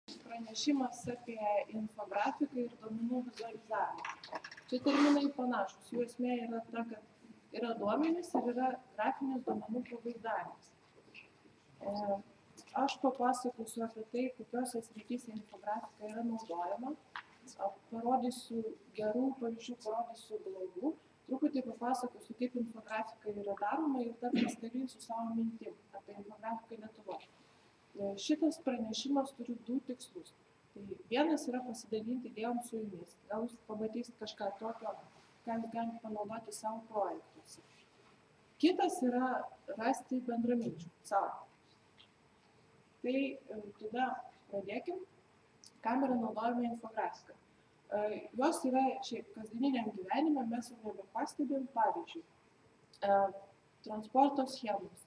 Pranešimas apie infografiką ir duomenų vizualizavimą. Čia terminai panašus. Jų esmė yra ta, kad yra duomenys ir yra grafinis duomenų pavaizdavimas. Aš papasakosiu apie tai, kokiose srityse infografika yra naudojama. Parodysiu gerų pavyzdžių, parodysiu blogų. Truputį papasakosiu, kaip infografika yra daroma ir dar pasidalinsiu savo mintim apie infografiką Lietuvoje. Šitas pranešimas turi du tikslus. Tai vienas yra pasidalinti idėjom su jumis. Gal jūs pamatysit kažką tokio, ką jūs galite panaudoti savo projektuose. Kitas yra rasti bendraminčių savo. Tai tada pradėkim. Kam yra naudojama infografika? Jos yra šiaip kasdieniniam gyvenime, mes jau nebepastebėm, pavyzdžiui, transporto schemos,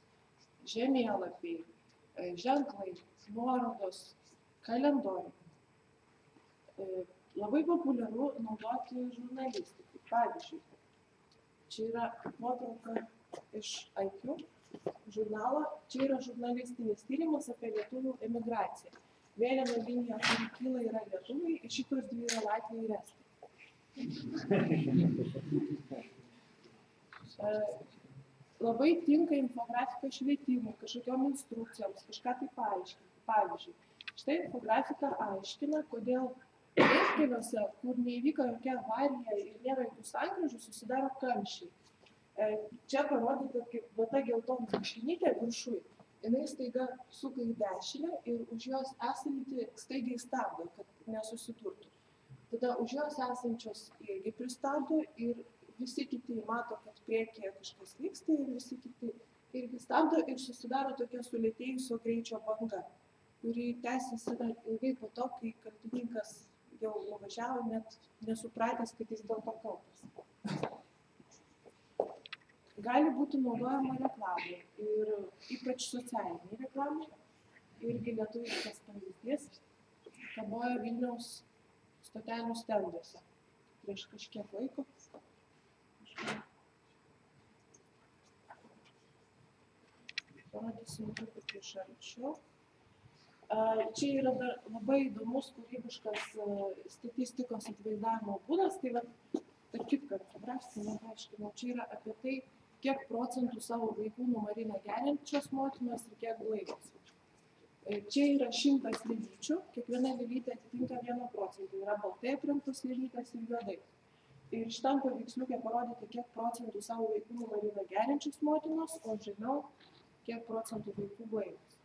žemėlapiai, ženklai, nuorodos, kalendoriai. Labai populiaru naudoti žurnalistikai. Pavyzdžiui, čia yra nuotrauka iš IQ žurnalo, čia yra žurnalistinis tyrimas apie lietuvių emigraciją. Mėlyna linija, kuri kyla, yra lietuviai, ir šitos dvi yra Latvija ir Estija. Labai tinka infografika švietimui, kažkokiom instrukcijoms, kažką tai paaiškinti. Pavyzdžiui, štai infografika aiškina, kodėl greitkeliuose, kur neįvyko jokia avarija ir nėra jokių sankryžų, susidaro kamščiai. Čia parodyta, kaip ta geltona mašinytė viršuj, jinai staiga suka į dešinę ir už jos esanti staigiai stabdo, kad nesusidurtų. Tada už jos esančios irgi pristabdo ir visi kiti mato, kad priekyje kažkas vyksta ir visi kiti irgi stabdo ir susidaro tokia sulėtėjusio greičio banga, kuri tęsiasi ilgai po to, kai kaltininkas jau nuvažiavo, net nesupratęs, kad jis dėl to kaltas. Gali būti naudojama reklamai ir ypač socialiniai reklamai. Irgi lietuviškas pavyzdys kabojo Vilniaus stotelių stenduose prieš kažkiek laiko. Parodysim truputį iš arčiau. Čia yra labai įdomus kūrybiškas statistikos atvaizdavimo būdas. Tai tarp kitko, infografika nepaaiškinau, čia yra apie tai, kiek procentų savo vaikų numarina geriančios motinos ir kiek blaivos. Čia yra 100 lėlyčių, kiekviena lėlytė atitinka 1%, yra baltai atrinktos lėlytės ir juodai. Ir šitam paveiksliuke parodyti, kiek procentų savo vaikų numarina geriančios motinos, o žemiau, kiek procentų vaikų blaivos.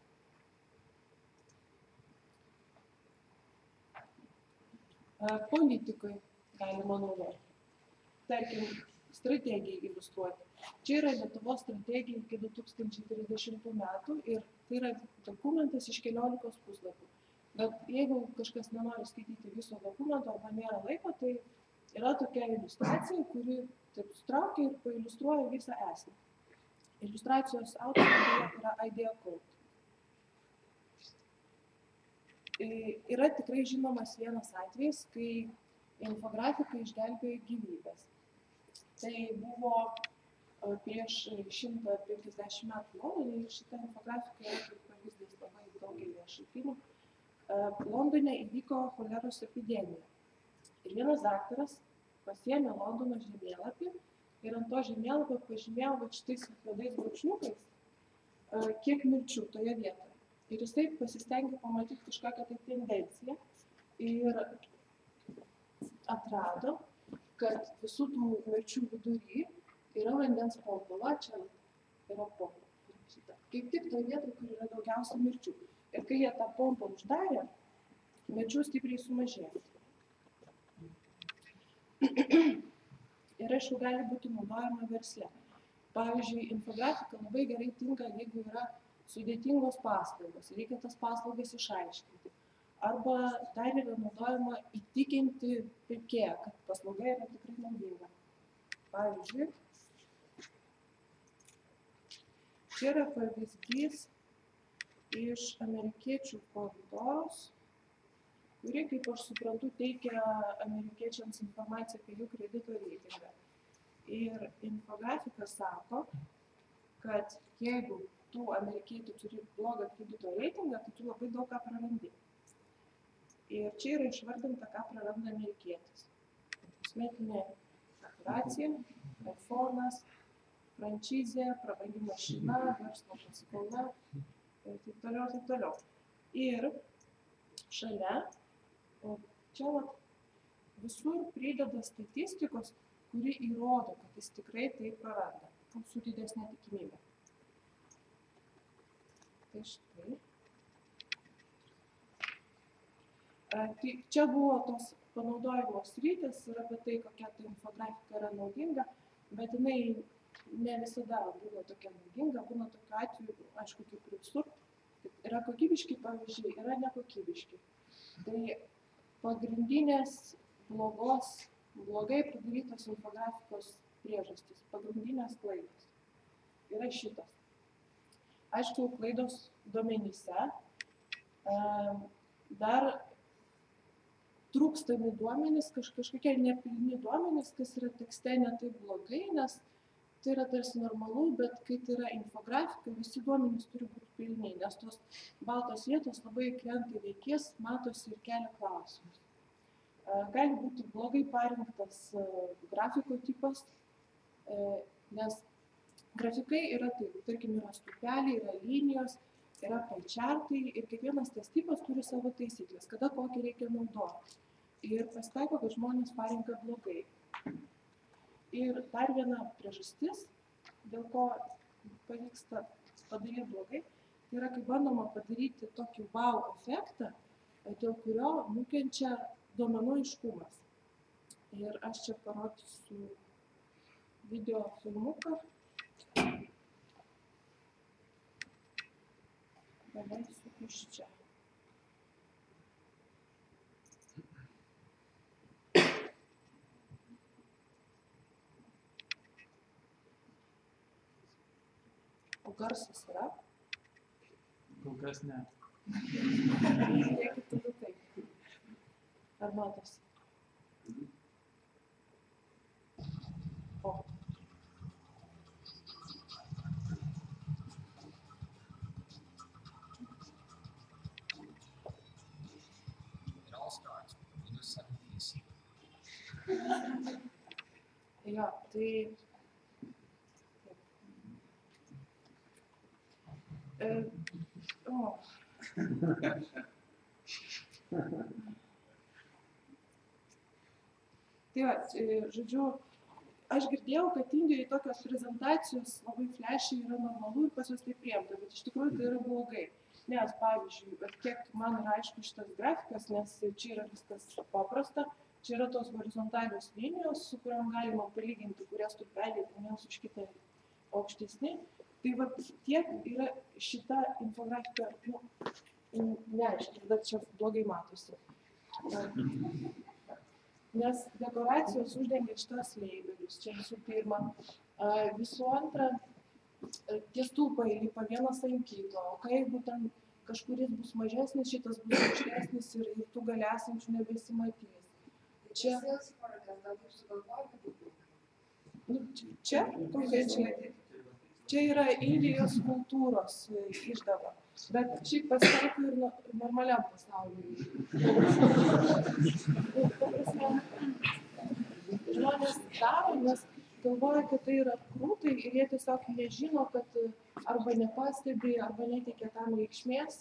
Politikai galima naudoti. Tarkim, strategijai iliustruoti. Čia yra Lietuvos strategija iki 2030 metų ir tai yra dokumentas iš 14 puslapių. Bet jeigu kažkas nenori skaityti viso dokumento arba nėra laiko, tai yra tokia iliustracija, kuri taip sutraukia ir pailiustruoja visą esmę. Iliustracijos autorė yra Idea Code. Yra tikrai žinomas vienas atvejis, kai infografika išgelbėjo gyvybės. Tai buvo prieš 150 metų Londone ir šita infografika yra kaip pavyzdys labai daugelį šaltinių. Londone įvyko choleros epidemija. Ir vienas daktaras pasiėmė Londono žemėlapį ir ant to žemėlapio pažymėjo šitais juodais brūkšniukais, kiek mirčių toje vietoje. Ir jisai pasistengė pamatyti kažkokią tai tendenciją ir atrado, kad visų tų mirčių vidury yra vandens pompa, čia yra pompa. Kaip tik toje vietoje, kur yra daugiausia mirčių. Ir kai jie tą pompą uždarė, mirčių stipriai sumažėjo. Ir aišku, gali būti naudojama versle. Pavyzdžiui, infografika labai gerai tinka, jeigu yra sudėtingos paslaugos, reikia tas paslaugas išaiškinti. Arba dar yra naudojama įtikinti pirkėją, kad paslauga yra tikrai naudinga. Pavyzdžiui, čia yra pavyzdys iš amerikiečių kontoros, kuri, kaip aš suprantu, teikia amerikiečiams informaciją apie jų kredito reitingą. Ir infografika sako, kad jeigu tu amerikiečių turi blogą kredito reitingą, tai tu labai daug ką prarandi. Ir čia yra išvardinta, ką praranda amerikietis. Kosmetinė dekoracija, iPhone'as, frančizė, prabangi mašina, verslo paskola ir taip toliau, taip toliau. Ir šalia, čia visur prideda statistikos, kuri įrodo, kad jis tikrai tai praranda, su didesnė tikimybė. Tai štai. Tai čia buvo tos panaudojimo sritys ir apie tai, kokia ta infografika yra naudinga, bet jinai ne visada buvo tokia naudinga, būna tokiu atveju, aišku, kaip ir visur, yra kokybiški pavyzdžiai, yra nekokybiški. Tai pagrindinės blogai padarytos infografikos priežastys, pagrindinės klaidos yra šitas. Aišku, klaidos duomenyse, dar trūkstami duomenys, kažkokie nepilni duomenys, kas yra tekste ne taip blogai, nes tai yra tarsi normalu, bet kai tai yra infografika, visi duomenys turi būti pilni, nes tos baltos vietos labai krenta į akis, matosi ir kelia klausimus. Gali būti blogai parinktas grafiko tipas, nes grafikai yra taip, tarkim, yra stulpeliai, yra linijos, yra pie-chartai ir kiekvienas tas tipas turi savo taisyklės, kada kokį reikia naudoti. Ir pasitaiko, kad žmonės parinka blogai. Ir dar viena priežastis, dėl ko pavyksta padaryti blogai, tai yra, kai bandoma padaryti tokį wow efektą, dėl kurio nukenčia duomenų aiškumas. Ir aš čia parodysiu video filmuką. Paleisiu iš čia. O garsas yra? Kol kas ne. Žiūrėkit tada taip. Ar matosi? O. Jo, tai... Tai va, žodžiu, aš girdėjau, kad Indijoje tokios prezentacijos labai flashy yra normalu ir pas juos tai priimta, bet iš tikrųjų tai yra blogai. Nes, pavyzdžiui, kiek man yra aišku šitas grafikas, nes čia yra viskas paprasta, čia yra tos horizontalios linijos, su kuriuom galima palyginti, kurie stulpeliai vienas už kitą aukštesni. Tai va, tiek yra šita infografika, neaiškiai, bet čia blogai matosi. Nes dekoracijos uždengia šitas leibelius, čia visų pirma. Visų antra, tie stulpai lipa vienas ant kito, o kai jeigu ten kažkuris bus mažesnis, šitas bus aukštesnis ir tų gali esančių nebesimatys. Čia... Čia konkrečiai. Čia yra Indijos kultūros išdava, bet šiaip pasitaiko ir normaliam pasauliui. Žmonės daro, nes galvoja, kad tai yra krūtai ir jie tiesiog nežino, kad arba nepastebi, arba neteikia tam reikšmės,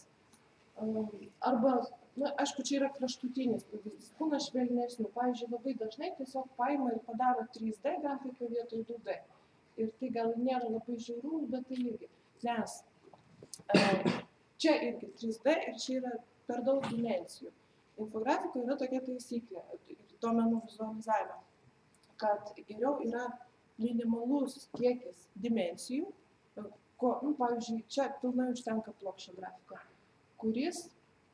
arba, na, aišku, čia yra kraštutinis pavyzdys, būna švelnesnių. Pavyzdžiui, labai dažnai tiesiog paima ir padaro 3D grafiką vietoj 2D. Ir tai gal nėra labai žiauru, bet tai irgi. Nes čia irgi 3D ir čia yra per daug dimensijų. Infografika yra tokia taisyklė, duomenų vizualizavimo, kad geriau yra minimalus kiekis dimensijų, pavyzdžiui, čia pilnai užtenka plokščio grafiko, kuris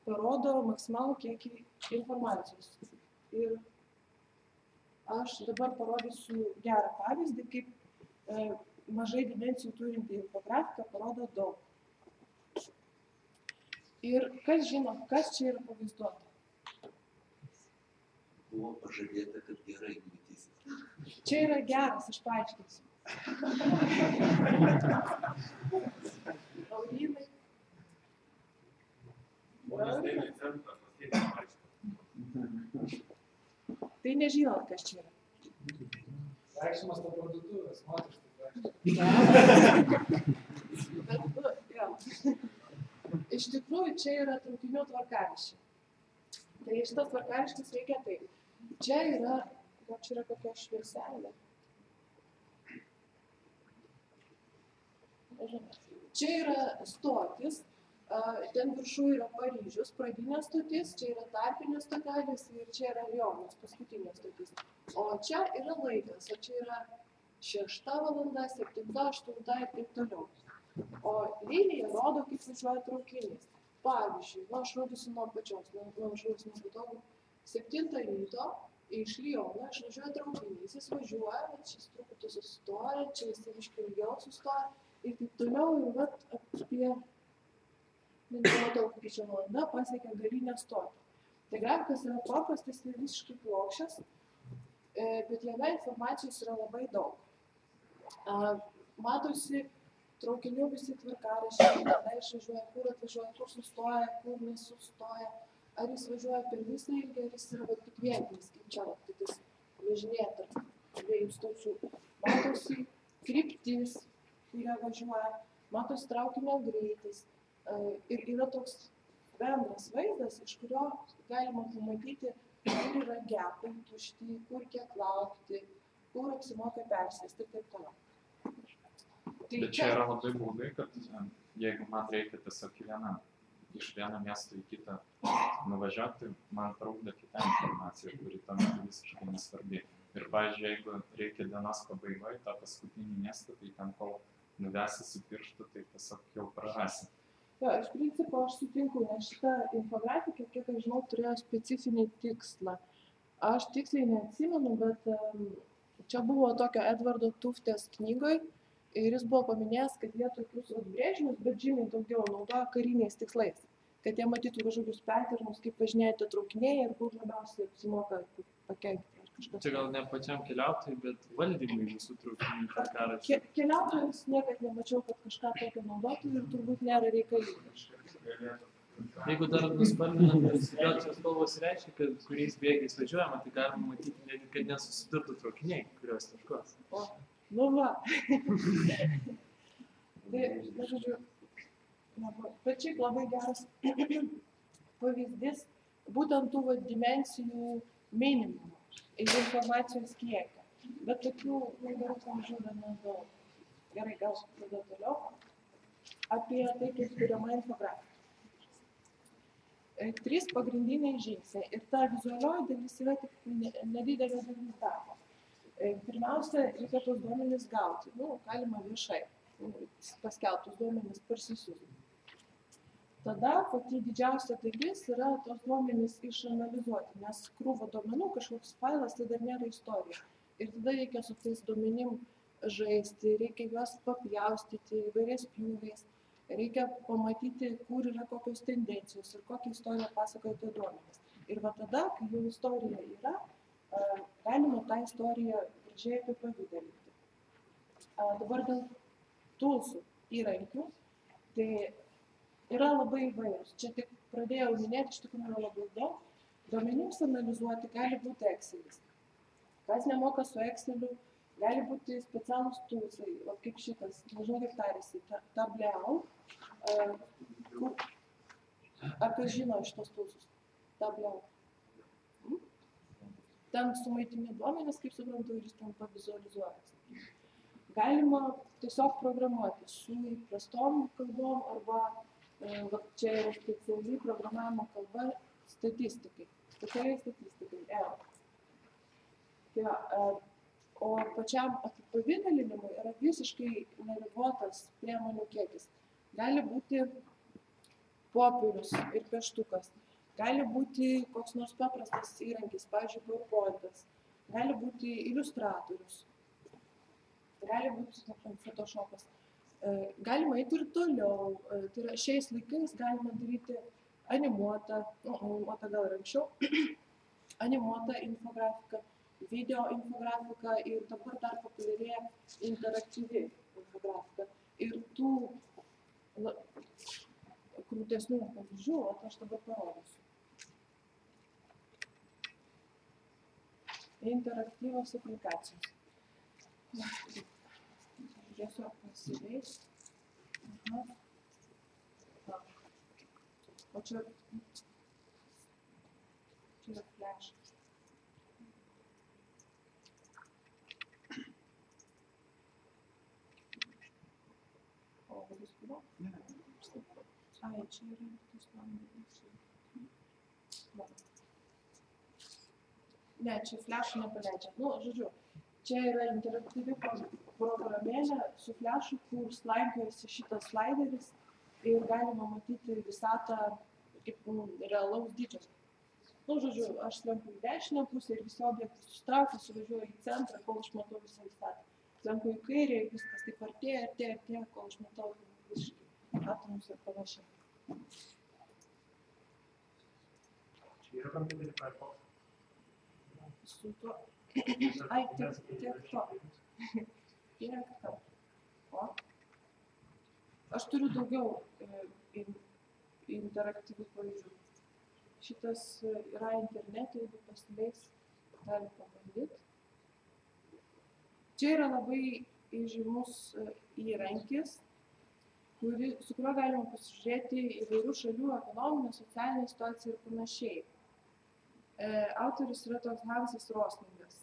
parodo maksimalų kiekį informacijos. Ir aš dabar parodysiu gerą pavyzdį, kaip mažai dimensijų turinti infografika parodo daug. Ir kas žino, kas čia yra pavaizduota? Buvo pažadėta, kad gerai matysi. Čia yra geras, aš paaiškinsiu. Laurynai. tai nežinot, kas čia yra. Vaikščiamas to parduotuvės, moteris taip vaikščiamas. Iš tikrųjų, čia yra traukinių tvarkaraščiai. Tai šitas tvarkaraštis veikia taip. Čia yra, gal čia yra kokia švieselė. Čia yra stotis, ten viršų yra Paryžius, pradinė stotis, čia yra tarpinės stotelės ir čia yra Lionas, paskutinė stotis. O čia yra laikas, o čia yra 6 valanda, 7, 8 ir taip toliau. O linija rodo, kaip važiuoja traukinys. Pavyzdžiui, aš rodysiu nuo pačios, nuo žuvis nepatogu. 7 ryto iš Liono išvažiuoja traukinys, jis važiuoja, šis truputį sustoja, čia jis biškį ilgiau sustoja ir taip toliau ir vat apie, nematau, kaip čia valanda, pasiekia galinę stotį. Tai grafikas yra paprastas ir visiškai plokščias, bet jame informacijos yra labai daug. Matosi traukinių visi tvarkaraščiai, kada išvažiuoja, kur atvažiuoja, kur sustoja, kur nesustoja, ar jis važiuoja per visą ilgį, ar jis yra tik vietinis, kaip čia, tai jis važinėja tarp 2 stočių. Matosi kryptis, kuria važiuoja, matosi traukinio greitis ir yra toks bendras vaizdas, iš kurio galima pamatyti, kur yra gepai tušti, kur kiek laukti, kur apsimoka persėsti ir taip toliau. Bet čia yra labai blogai, kad jeigu man reikia tiesiog iš vieno miesto į kitą nuvažiuoti, man trukdo kita informacija, kuri tam visiškai nesvarbi. Ir, pavyzdžiui, jeigu reikia dienos pabaigoje tą paskutinį miestą, tai ten kol nuvesi su pirštu, tai tiesiog jau prarasi. Jo, iš principo aš sutinku, nes šita infografika, kiek aš žinau, turėjo specifinį tikslą. Aš tiksliai neatsimenu, bet čia buvo tokio Edvardo Tuftės knygoj ir jis buvo paminėjęs, kad jie tokius brėžinius, bet žymiai daugiau naudoja kariniais tikslais. Kad jie matytų kažkokius paternus, kaip važinėti traukiniai ir kur labiausiai apsimoka pakenkti. Čia gal ne pačiam keliautojui, bet valdymui visų traukinių tvarkaraščių. Keliautojus niekad nemačiau, kad kažką tokio naudotų ir turbūt nėra reikalinga. Jeigu dar nuspalvinant, gal čia spalvos reiškia, kad kuriais bėgiais važiuojama, tai galima matyti, kad nesusidurtų traukiniai, kurios taškos. O, nu va. Tai, žodžiu, bet šiaip labai geras pavyzdys būtent tų dimensijų minimumo ir informacijos kiekio. Bet tokių gerų pavyzdžių dar nedaug. Gerai, gal tada toliau. Apie tai, kaip kuriama infografika. 3 pagrindiniai žingsniai ir ta vizualioji dalis yra tik nedidelė dalis darbo. Pirmiausia, reikia tos duomenys gauti. Galima viešai paskelbtus duomenys parsisiųsti. Tada pati didžiausia dalis yra tos duomenys išanalizuoti, nes krūva duomenų, kažkoks failas, tai dar nėra istorija. Ir tada reikia su tais duomenim žaisti, reikia juos papjaustyti įvairiais pjūviais, reikia pamatyti, kur yra kokios tendencijos ir kokią istoriją pasakoja tie duomenys. Ir va tada, kai jau istorija yra, galima tą istoriją gražiai apipavidalinti. Dabar dėl toolsų įrankių, tai yra labai įvairūs. Čia tik pradėjau minėti, iš tikrųjų yra labai daug. Duomenims analizuoti gali būti Excelis. Kas nemoka su Exceliu, gali būti specialūs toolsai, kaip šitas, nežinau kaip tarėsi, Tableau. Ar kas žino šitos toolsus? Tableau. Ten sumaitini duomenis, kaip suprantu, ir jis ten pavizualizuojas. Galima tiesiog programuoti su įprastom kalbom arba čia yra specialiai programavimo kalba statistikai. Specialiai statistikai, O pačiam apipavidalinimui yra visiškai neribotas priemonių kiekis. Gali būti popierius ir pieštukas, gali būti koks nors paprastas įrankis, pavyzdžiui, PowerPointas, gali būti iliustratorius, gali būti Photoshopas. Galima eiti ir toliau, tai yra šiais laikais galima daryti animuotą gal ir anksčiau, animuotą infografiką, video infografika ir dabar dar populiarėja interaktyvi infografika. Ir tų krūtesnių pavyzdžių, aš dabar parodysiu. interaktyvios aplikacijos. Žiūrėsiu, ar pasiveiks. Aha. O čia yra flešas. O, vis buvo? Ai, čia yra tas landas. Ne, čia flešų nepaleidžia. Nu, žodžiu, čia yra interaktyvi programėlė su flešu, kur slankojasi šitas slideris ir galima matyti visatą kaip realaus dydžio. Nu, žodžiu, aš slenku į dešinę pusę ir visi objektai susitraukia, suvažiuoju į centrą, kol aš matau visą visatą. Slenku į kairę ir viskas taip artėja, kol aš matau visiškai atomus ir panašiai. Čia yra kompiuterį Firefox. Su tuo... Ai, tiek to. Tiek to. O? Aš turiu daugiau interaktyvių pavyzdžių. Šitas yra internete, jeigu pasileis, gali pabandyti. Čia yra labai įžymus įrankis, su kuriuo galima pasižiūrėti įvairių šalių ekonominę, socialinę situaciją ir panašiai. Autorius yra toks Hansas Roslingas.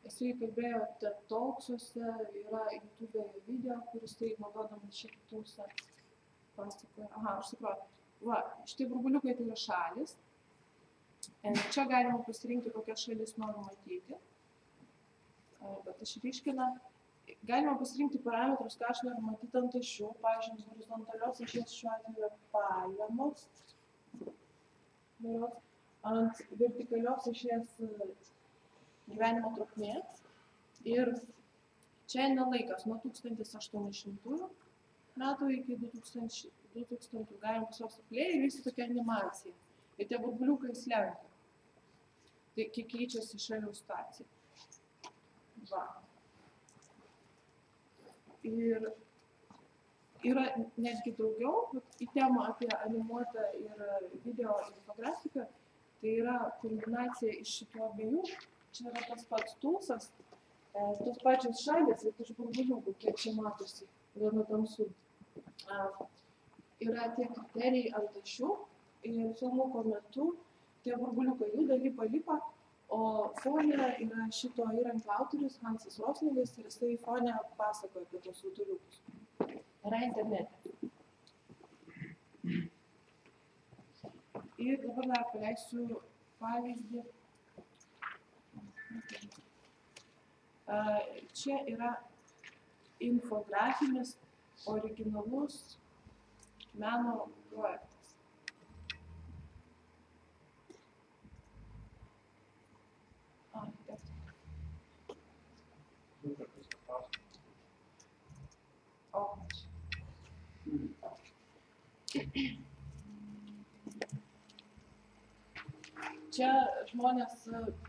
Esu įkalbėjau TED Talksuose, yra YouTube video, kuris tai naudodamas šitą tulsą pasakoja. Aha, aš supratau. Va, šitie burbuliukai tai yra šalis. Čia galima pasirinkti, kokias šalis noriu matyti. Bet išryškina. Galima pasirinkti parametrus, ką aš noriu matyti ant ašių. Pavyzdžiui, horizontalios ašies šiuo atveju yra pajamos. Ant vertikalios ašies gyvenimo trukmė. Ir čia nelaikas nuo 1800 metų iki 2000 galim tiesiog suplėję ir visi tokia animacija. Ir tie burbuliukai slenka. Tai kiek keičiasi šalių situacija. Va. Ir yra netgi daugiau, į temą apie animuotą ir video infografiką, tai yra kombinacija iš šitų abiejų. Čia yra tas pats tulsas, tos pačios šalys, ir iš burbuliukų, kiek čia matosi, gana tamsu. Yra tie kriterijai ant ašių ir filmuko metu tie burbuliukai juda, lipa, o fone yra šito įrankio autorius Hansas Roslingas ir jisai fone pasakoja apie tos rutuliukus. Yra internete. Ir dabar dar paleisiu pavyzdį. Čia yra infografinis originalus meno projektas. Čia žmonės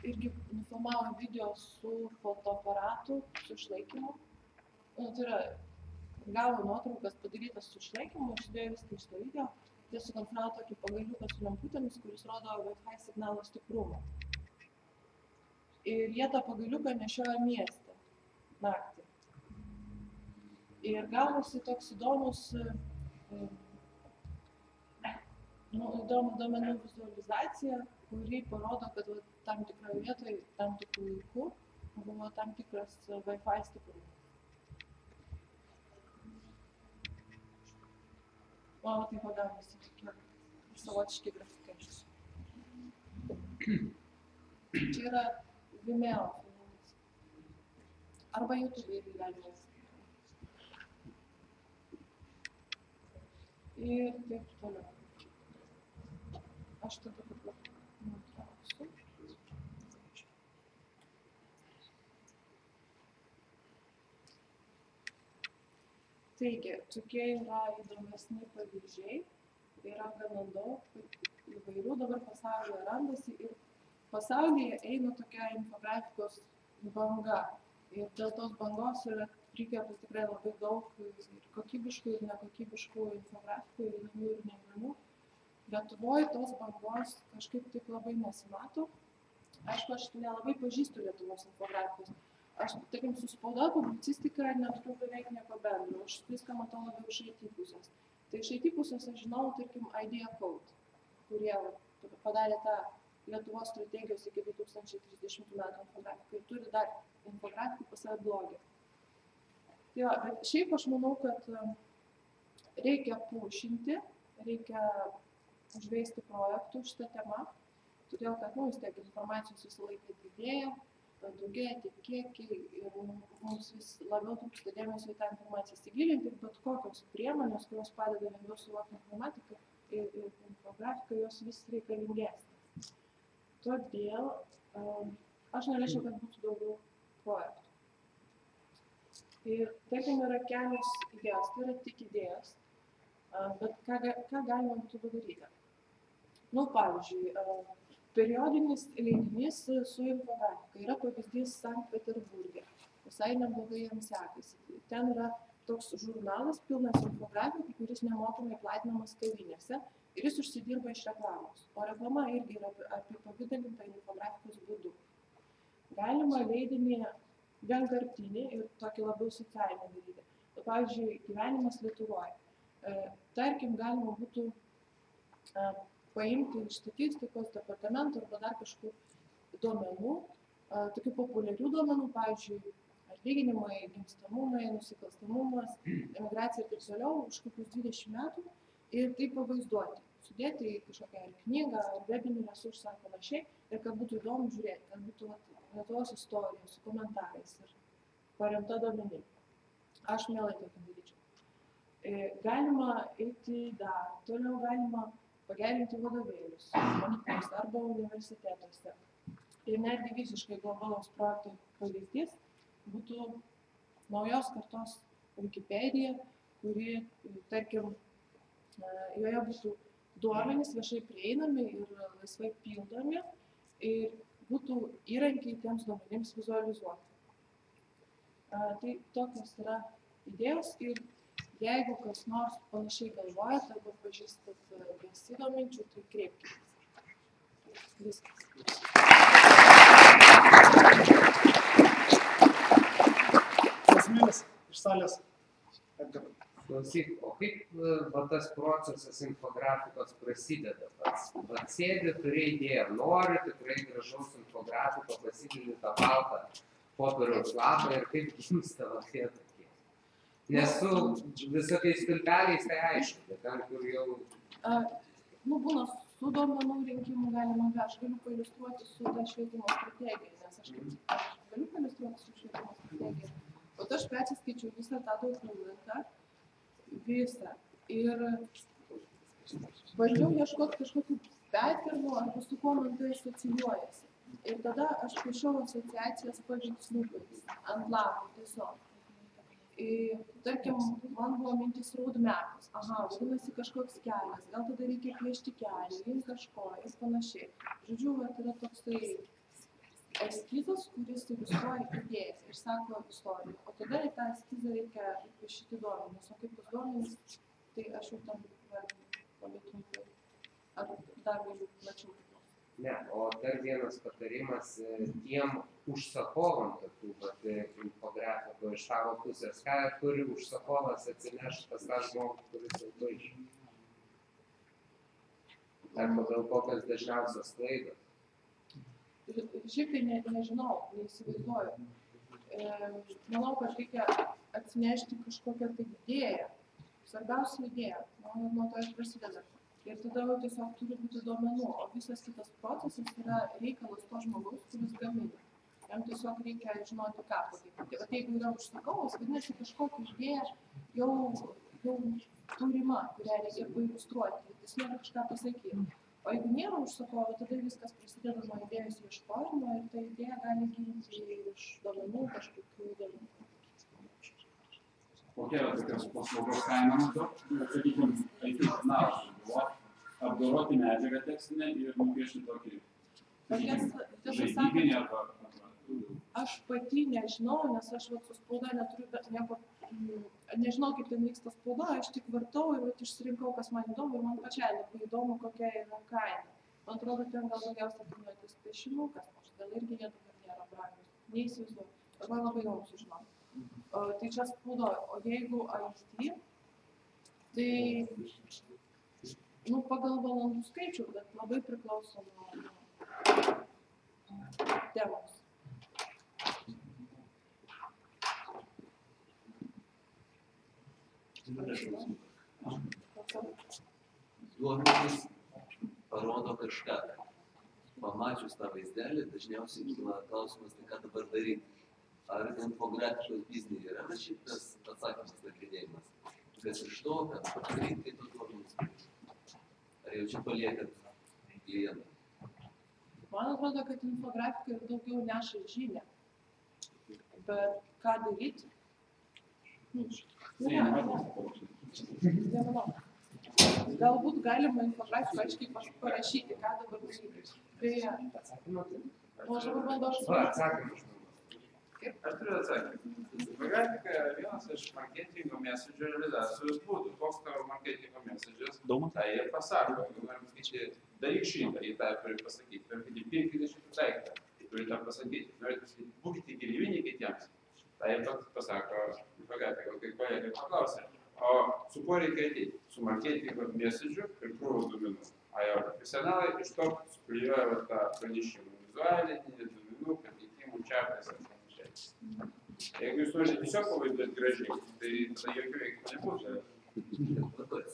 irgi nufilmavo video su fotoaparatu, su išlaikymu. Tai yra, gavo nuotraukas padarytas su išlaikymu, išdėjo viską iš to video. Jie sukonstravo tokį pagaliuką su lemputėmis, kuris rodo Wi-Fi signalo stiprumą. Ir jie tą pagaliuką nešioja mieste naktį. Ir gaunasi toks įdomus duomenų vizualizacija, kuri parodo, kad tam tikroje vietoje, tam tikrų laikų buvo tam tikras Wi-Fi stiprumas. O, tai pagaunasi tokie savotiški grafikai. Čia yra Vimeo filmas. Arba YouTube irgi galima. Ir taip toliau. Aš tada nutrauksiu. Taigi, tokie yra įdomesni pavyzdžiai. Yra gana daug įvairių, dabar pasaulyje randasi ir pasaulyje eina tokia infografikos banga. Ir dėl tos bangos yra prikeltas tikrai labai daug ir kokybiškų ir nekokybiškų infografikų, ir įdomių ir neįdomių. Lietuvoje tos bangos kažkaip taip labai nesimato. Aišku, aš nelabai pažįstu Lietuvos infografijos. Aš, tarkim, su spauda, publicistika neturiu beveik nieko bendro. Aš viską matau labiau iš IT pusės. Tai iš IT pusės aš žinau, tarkim, Idea Code, kurie padarė tą Lietuvos strategijos iki 2030 metų infografiką ir turi dar infografikų pas save blogį. Tai va, bet šiaip aš manau, kad reikia pušinti, reikia užveisti projektų šitą temą, todėl kad, vis tiek informacijos visą laiką didėja, daugėja tiek kiekiai ir mums vis labiau trūksta dėmesio į tą informaciją įsigilinti ir bet kokios priemonės, kurios padeda lengviau suvokti informatiką ir infografiką, jos vis reikalingesnės. Todėl aš norėčiau, kad būtų daugiau projektų. Ir tarkim yra kelios idėjos, tai yra tik idėjos, bet ką galima būtų padaryti? Pavyzdžiui, periodinis leidinys su infografika yra pavyzdys Sankt Peterburge. Visai neblogai jam sekasi. Ten yra toks žurnalas pilnas infografikų, kuris nemokamai platinamas kavinėse ir jis užsidirba iš reklamos. O reklama irgi yra apipavidalinta infografikos būdu. Galima leidinį vienkartinį ir tokį labiau socialinį daryti. Pavyzdžiui, gyvenimas Lietuvoje. Tarkim, galima būtų paimti iš statistikos departamento arba dar kažkur duomenų, tokių populiarių duomenų, pavyzdžiui, atlyginimai, gimstamumai, nusikalstamumas, emigracija ir taip toliau už kokius 20 metų ir tai pavaizduoti, sudėti į kažkokią ar knygą, ar webinį resursą ar panašiai ir kad būtų įdomu žiūrėti, kad būtų Lietuvos istorija su komentarais ir paremta duomenim. Aš mielai tokį daryčiau. Galima eiti dar, toliau galima pagerinti vadovėlius, mokyklose arba universitetuose. Ir netgi visiškai globalaus projekto pavyzdys būtų naujos kartos Wikipedia, kuri, tarkim, joje būtų duomenys viešai prieinami ir laisvai pildomi ir būtų įrankiai tiems duomenims vizualizuoti. Tai tokios yra idėjos ir jeigu kas nors panašiai galvojat arba pažįstat besidominčių, tai kreipkitės. Viskas. Klausimėlis iš salės. Klausyk, o kaip tas procesas infografikos prasideda? Pats sėdi, turi idėją, nori tikrai gražaus infografiko, pasidedi tą baltą popieriaus lapą ir kaip gimsta tokie. Nes su visokiais stulpeliais tai aišku, bet ten, kur jau... Būna su duomenų rinkimu galima, aš galiu pailiustruoti su ta švietimo strategija, nes aš galiu pailiustruoti su švietimo strategija. O aš persiskaičiau visą tą dokumentą, visą. Ir bandžiau ieškoti kažkokių peternų arba su kuo man tai asocijuojasi. Ir tada aš piešiau asociacijas paveiksliukais ant lapų tiesiog. Tarkim, man buvo mintis roadmapas. Vadinasi kažkoks kelias, gal tada reikia piešti kelią, link kažko ir panašiai. Žodžiu, yra toksai eskizas, kuris iliustruoja idėjas ir sako istoriją. O tada į tą eskizą reikia piešti duomenis. O kaip tos duomenis, tai aš jau tam labai trumpai. Ar dar galiu plačiau? Ne, o dar vienas patarimas tiem užsakovam tokių infografikų iš tavo pusės. Ką turi užsakovas atsinešti pas tą žmogų, kuris jau paaiškina? Ar pagal kokios dažniausios klaidos? Šiaip tai nežinau, neįsivaizduoju. Manau, kad reikia atsinešti kažkokią tai idėją. Svarbiausia idėja, nuo to ir prasideda. Ir tada tiesiog turi būti duomenų, o visas kitas procesas yra reikalas to žmogaus, kuris gamina. Jam tiesiog reikia žinoti, ką padaryti. O jeigu yra užsakovas, vadinasi, kažkokia idėja jau turima, kurią reikia pailiustruoti. Jis nori kažką pasakyti. O jeigu nėra užsakovo, tada viskas prasideda nuo idėjos ieškojimo ir ta idėja gali gimti iš duomenų kažkokių dalykų. Kokia yra tokios paslaugos kaina maždaug? Sakykime, IT žurnalas buvo apdoroti medžiagą tekstinę ir nupiešti tokį žaidybinį arba... Aš pati nežinau, nes aš su spauda neturiu nieko, nežinau kaip ten vyksta spauda, aš tik vartau ir išsirinkau, kas man įdomu ir man pačiai labai įdomu, kokia yra kaina. Man atrodo, ten gal daugiausia turėtis piešinukas, gal irgi jie dabar nėra brangus. Neįsivaizduoju. Ir man labai įdomu sužinoti. Tai čia spaudo, o jeigu IT, tai pagal valandų skaičių, bet labai priklauso nuo temos. Duomenys parodo kažką. Pamačius tą vaizdelį, dažniausiai kyla klausimas, tai ką dabar daryti. Ar infografikos bizniai yra šitas atsakymas nagrinėjimas? Kas iš to, kad padaryti, kai tos duomenys? Ar jau čia paliekat klientą? Man atrodo, kad infografika ir daugiau neša žinią. Bet ką daryti? Nemanau. Galbūt galima infografiką aiškiai parašyti, ką dabar daryti. Atsakymą turi? O aš dabar bandau Atsakymą. Aš turiu atsakymą. Infografika yra vienas iš marketingo message realizacijos būdų. Koks tavo marketingo messages? Tai jie pasako. Jeigu norim sakyti, daryk šitą, jie tą turi pasakyti. Pirkite, pirkite šitą daiktą. Turi tą pasakyti. Norite pasakyti, būkite gyvybini kitiems. Tai jie pasako infografika. Kai kolegai paklausė, o su kuo reikia ateiti? Su marketingo message ir krūvos duomenų. Jo profesionalai iš to suklijuoja tą pranešimų vizualinį, duomenų, pakeitimų, čartas ir panašiai. Jeigu jūs norite tiesiog pavaizduoti gražiai, tai jokių veiksmų nebūtų.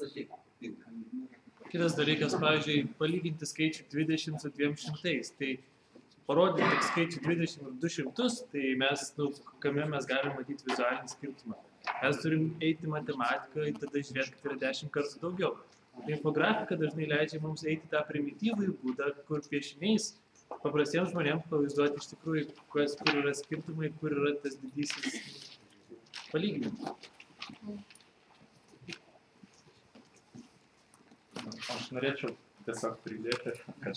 Kitas dalykas, pavyzdžiui, palyginti skaičių 20 su 200, tai parodyti tik skaičių 20 ir 200, tai mes, kame mes galime matyti vizualinį skirtumą. Mes turim eiti matematiką ir tada žiūrėti, kad yra 10 kartų daugiau. Infografika dažnai leidžia mums eiti tą primityvųjį būdą, kur piešiniais paprastiems žmonėms pavaizduoti iš tikrųjų, kur yra skirtumai, kur yra tas didysis palyginimas. Aš norėčiau tiesiog pridėti, kad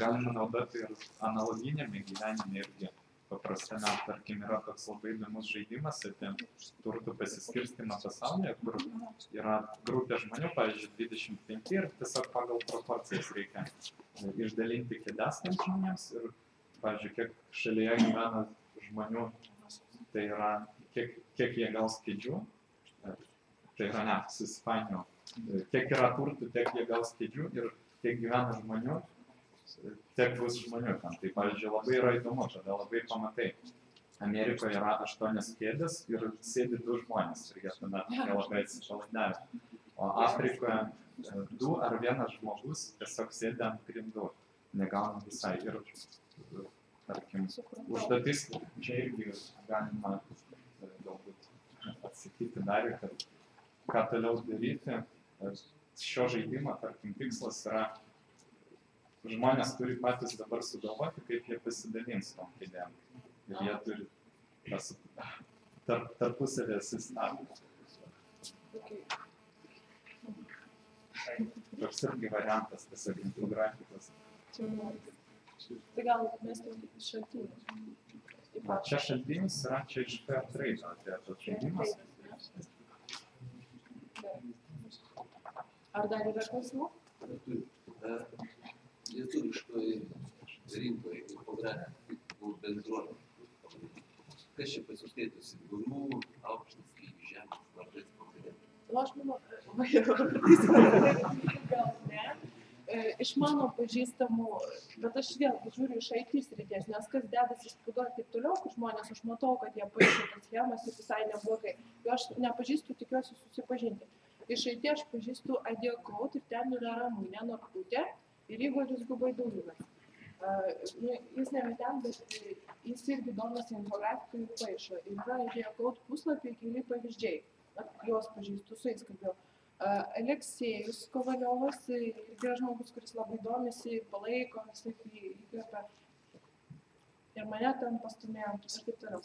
galima naudoti ir analoginėme gyvenime irgi. Paprastame, tarkim, yra toks labai įdomus žaidimas apie turtų pasiskirstimą pasaulyje, kur yra grupė žmonių, pavyzdžiui, 25 ir tiesiog pagal proporcijas reikia išdalinti kėdes tiems žmonėms ir, pavyzdžiui, kiek šalyje gyvena žmonių, tai yra, kiek jie gaus kėdžių, tai yra ne, susipainio, kiek yra turtų, tiek jie gaus kėdžių ir kiek gyvena žmonių, tiek bus žmonių ten. Tai, pavyzdžiui, labai yra įdomu, tada labai pamatai. Amerikoje yra 8 kėdės ir sėdi 2 žmonės ir jie tada nelabai atsipalaidavę. O Afrikoje 2 ar 1 žmogus tiesiog sėdi ant grindų, negauna visai. Ir, tarkim, užduotis čia irgi galima galbūt atsakyti dar, kad ką toliau daryti. Šio žaidimo, tarkim, tikslas yra žmonės turi patys dabar sugalvoti, kaip jie pasidalins tom kėdėm. Ir jie turi tarpusavį susitarti. Toks irgi variantas tiesiog infografikos. Tai gal mes šaltinius? Čia šaltinis yra, čia iš Fairtrade atėjo žaidimas. Ar dar yra klausimų? Lietuviškoje rinkoje infografikų bendruomenė. Kas čia pasiskaitysi? Gurų, aukštas, žemės, labai pagrindė. Aš manau, gal ne. Iš mano pažįstamų, bet aš vėlgi žiūriu iš IT srities, nes kas dedasi spaudoje ir taip toliau, kur žmonės, aš matau, kad jie paišo tas schemas ir visai neblogai. Aš nepažįstu, tikiuosi susipažinti. Iš IT aš pažįstu Idea Code ir ten yra Ramunė Norkutė. Ir Igoris Gubaidulinas. Jis ne ten, bet jis irgi domasi infografiką ir paišo. Ir yra Idea Code puslapį keli pavyzdžiai. Juos pažįstu, su jais kalbėjau. Aleksėjus Kovaliovas irgi yra žmogus, kuris labai domisi, palaiko, visai įkvepia. Ir mane ten pastumėjo ir taip toliau.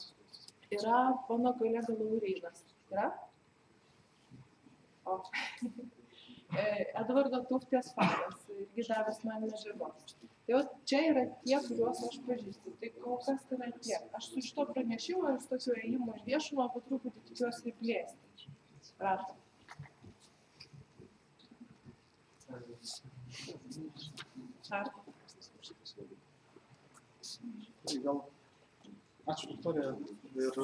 Yra mano kolega Laurynas. Yra? O. Edvardo Tuftės fanas, irgi davęs man medžiagos. Tai jau čia yra tie, kuriuos aš pažįstu. Tai kol kas tai yra tiek. Aš su šito pranešimu ir su tokiu ėjimu iš viešumo po truputį tikiuosi plėsti. Prašom. Ar? Tai gal ačiū Viktorija ir